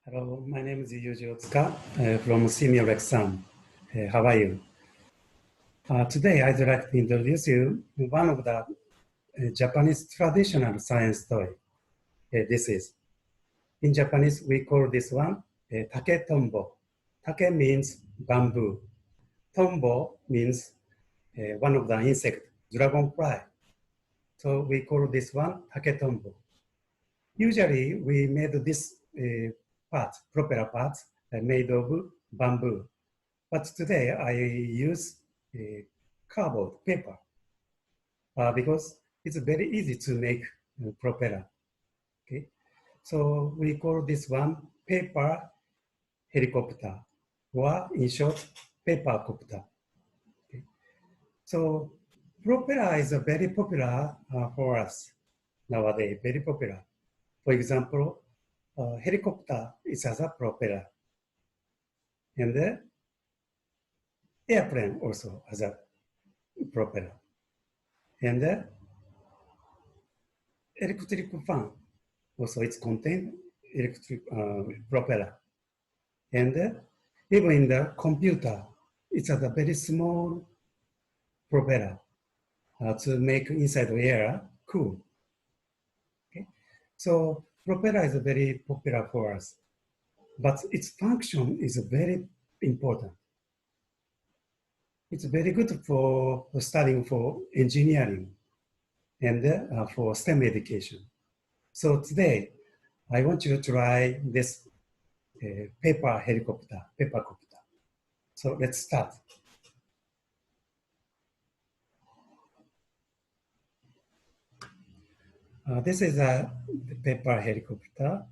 Hello, my name is Yuji Otsuka from SEAMEO RECSAM. How are you? Today, I'd like to introduce you one of the Japanese traditional science toy. This is, in Japanese, we call this one take tombo. Take means bamboo. Tombo means one of the insect, dragonfly. So we call this one take tombo. Usually, we made this propeller parts, made of bamboo. But today, I use cardboard paper because it's very easy to make propeller. Okay, so we call this one paper helicopter, or in short, paper copter. Okay. So propeller is very popular for us nowadays, very popular. For example, helicopter is as a propeller, and the airplane also has a propeller, and the electric fan also it's contain electric propeller, and even in the computer, it's a very small propeller to make inside the air cool. Okay, so propeller is very popular for us, but its function is very important. It's very good for studying for engineering and for STEM education. So today, I want you to try this paper helicopter, paper copter. So let's start. This is a paper helicopter.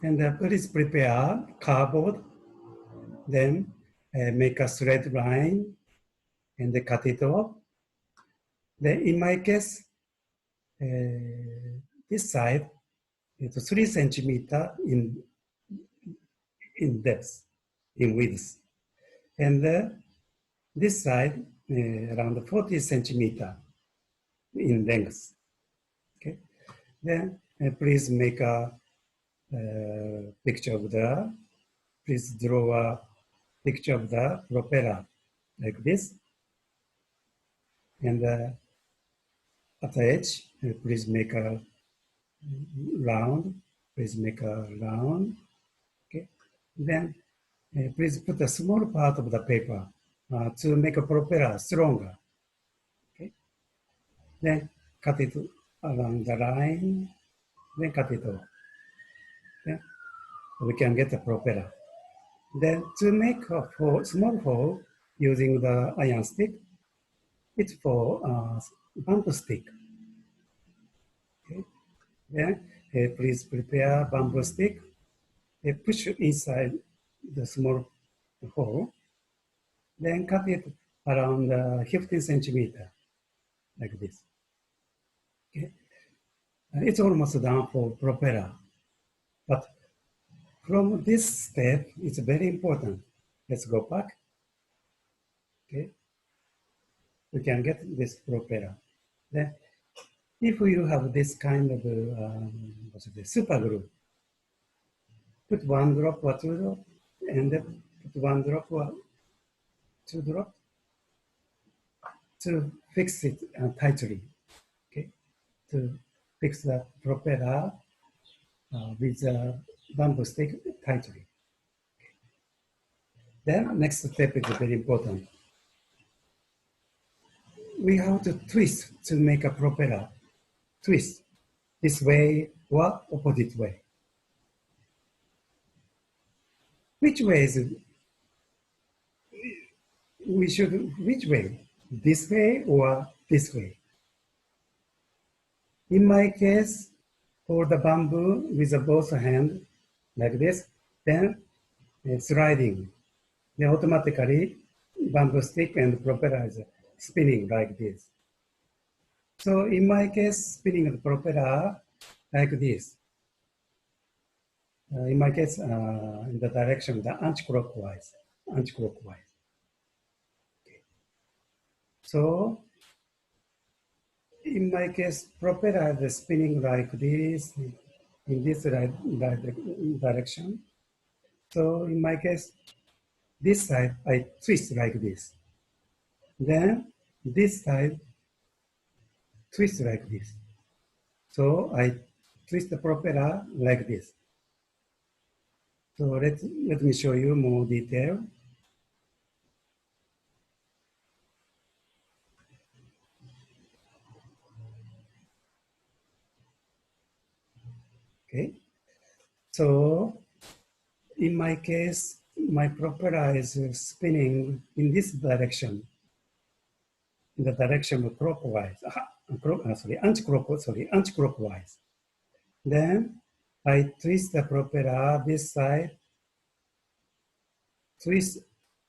And please prepare cardboard, then make a straight line and cut it off. Then in my case, this side is 3 centimeter in depth, in width. And this side around 40 centimeter in length. Okay. Then please make a picture of please draw a picture of the propeller like this. And at the edge, please make a round. Please make a round. Okay. Then please put a small part of the paper to make a propeller stronger. Okay. Then cut it along the line. Then cut it off. Then we can get the propeller. Then to make a small hole using the iron stick, it's for bamboo stick. Okay. Then please prepare bamboo stick. Push inside the small hole. Then cut it around 15 centimeter, like this. Okay. It's almost done for propeller. But from this step, it's very important. Let's go back. Okay. We can get this propeller. Then, if you have this kind of super glue, put 1 drop or 2 drop, and then put 1 drop or 2 drop to fix it tightly. Okay, to fix the propeller with the bamboo stick tightly. Okay. Then next step is very important. We have to twist to make a propeller. Twist this way or opposite way. Which way is which way? This way or this way? In my case, for the bamboo with both hands like this, then sliding. Then automatically bamboo stick and propeller is spinning like this. So in my case, spinning the propeller like this. In my case, in the direction, the anti-clockwise. Okay. So in my case, propeller is spinning like this, in this direction. So in my case, this side I twist like this. Then this side twist like this. So I twist the propeller like this. So let me show you more detail. Okay. So in my case, my propeller is spinning in this direction, in the direction of clockwise, anti-clockwise. Then I twist the propeller this side, twist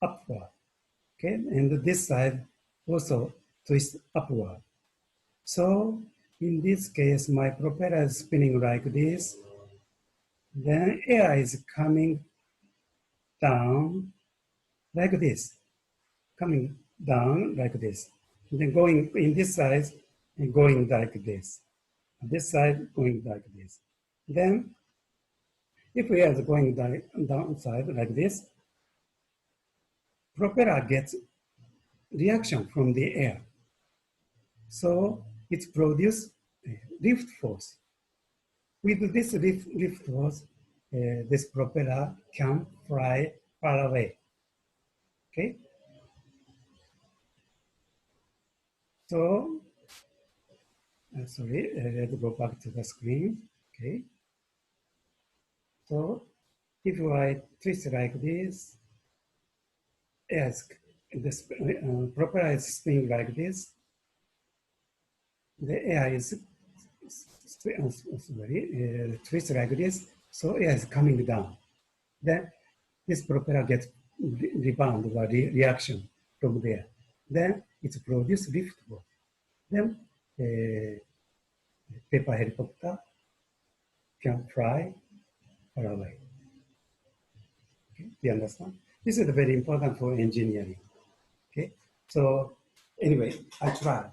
upward, okay? And this side also twist upward. So in this case, my propeller is spinning like this. Then air is coming down like this, coming down like this. And then going in this side and going like this. This side going like this. Then if air is going downside like this, propeller gets reaction from the air. So it produces lift force. With this lift force, this propeller can fly far away. Okay. So, sorry, let's go back to the screen. Okay. So, if I twist like this, this propeller is spinning like this, the air is twist like this, so air is coming down. Then this propeller gets rebound or reaction from there. Then it produces lift force. Then paper helicopter can fly far away. Okay? Do you understand? This is very important for engineering. Okay, so anyway, I try.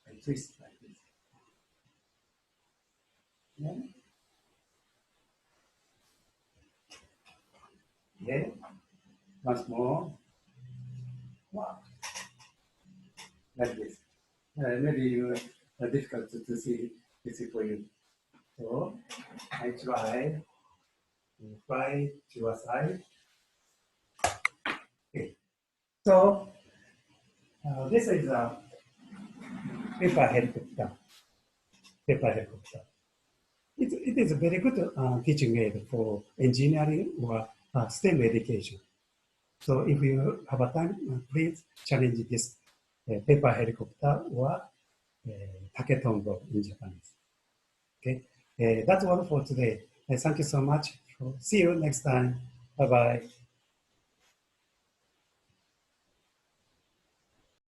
I twist like this. Yeah. Once more. Wow. Like this. Maybe you difficult to see for you. So I try to fly to your side. Okay. So this is a paper helicopter. Paper helicopter. It is a very good teaching aid for engineering or STEM education. So if you have a time, please challenge this paper helicopter or taketombo in Japanese. Okay, that's all for today. Thank you so much. See you next time. Bye bye.